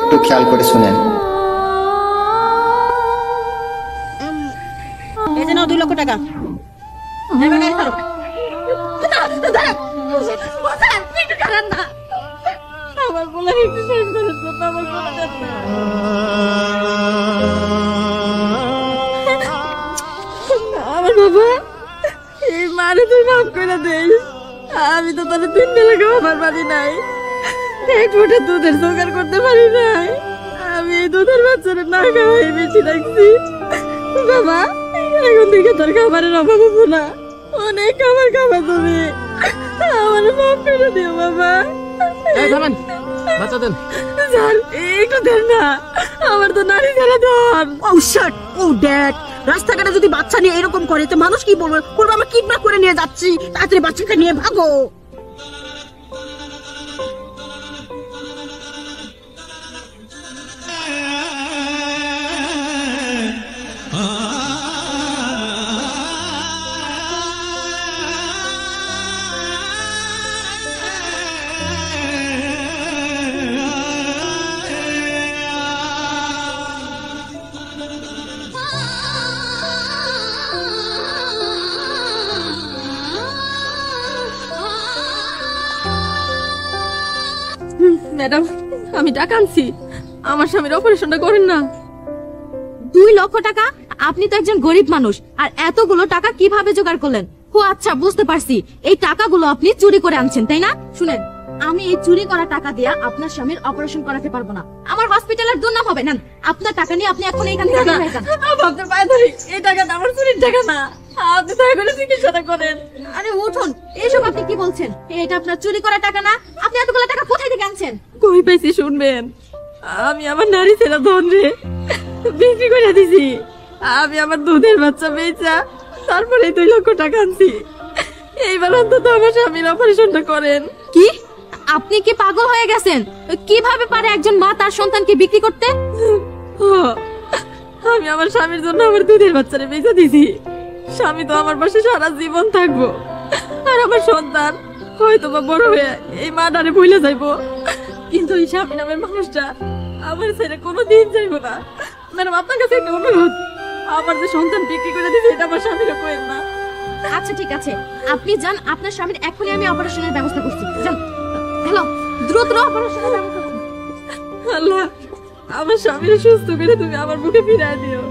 একটু খেয়াল করে শুনেন। এই যে নাও 2 লক্ষ টাকা। এবার গাড়ি ছাড়ো। আমার বলে একটু সাইন করে দাও, আমার বলে দাও। আমার বাবা এই মারে তুই মাফ করে দেই। আমি তো তোর 3 বেলা খাবার পারি নাই, এক ফোঁটা দুধের জোগাড় করতে পারি নাই। আমি এই দুধের বাচ্চারা না খাওয়াই বেশি রাখছি। বাবা এখন থেকে তোর খাবারের অভাব হবো না, অনেক খাবার খাবা তুমি। আমার মাফ করে দিও বাবা। বাচ্চা দেন স্যার একটু দেন না, আমার তো নারী ছেড়ে দেন। ও শিট, ও ড্যাড, রাস্তাঘাটে যদি বাচ্চা নিয়ে এরকম করে তো মানুষ কি বলবে? বলবে আমরা কিডন্যাপ করে নিয়ে যাচ্ছি, তাড়াতাড়ি বাচ্চাকে নিয়ে ভাগো। ম্যাডাম আমি টাকা আনছি, আমার স্বামীর অপারেশনটা করেন না। 2 লক্ষ টাকা? আপনি তো একজন গরিব মানুষ, আর এতগুলো টাকা কিভাবে জোগাড় করলেন? ও আচ্ছা, বুঝতে পারছি, এই টাকাগুলো আপনি চুরি করে আনছেন, তাই না? শুনেন, আমি এই চুরি করা টাকা দিয়ে আপনার স্বামীর অপারেশন করাতে পারবো না। আমার হসপিটালের দুর্নাম হবে। নেন আপনার টাকা নিয়ে আপনি এখন এখান থেকে বের হয়ে যান। আপনার পায়ে ধরি, এই টাকাটা আমার চুরির টাকা না, আপনি দয়া করে চিকিৎসাটা করেন। আরে উঠুন, এসব আপনি কি বলছেন? এটা আপনার চুরি করা টাকা না। আপনি এতগুলো টাকা কোথায় থেকে আনছেন? কই পাইছি শুনবেন? আমি আমার নারী ছেলে ধন রে বিক্রি করে দিছি। আমি আমার দুধের বাচ্চা বেচা তারপরে 2 লক্ষ টাকা আনছি। এইবার অন্তত আমার স্বামীর অপারেশনটা করেন। কি? আপনি কি পাগল হয়ে গেছেন? কিভাবে পারে একজন মা তার সন্তানকে বিক্রি করতে? আমি আমার স্বামীর জন্য আমার দুধের বাচ্চারে বেচে দিছি। স্বামী তো আমার পাশে সারা জীবন থাকবো, আর আমার সন্তান হয়তো বা বড় হয়ে এই মাটারে ভুলে যাইবো, কিন্তু এই স্বামী নামের মানুষটা আমার ছেড়ে কোনোদিন যাইবো না। ম্যাডাম আপনার কাছে একটা অনুরোধ, আমার যে সন্তান বিক্রি করে দিয়েছে এটা আমার স্বামীরা করেন না। আচ্ছা ঠিক আছে, আপনি যান, আপনার স্বামীর এখনই আমি অপারেশনের ব্যবস্থা করছি। যান, হ্যালো, দ্রুত অপারেশনের ব্যবস্থা করুন। আল্লাহ, আমার স্বামীর সুস্থ করে তুমি আমার মুখে ফিরিয়ে দিও।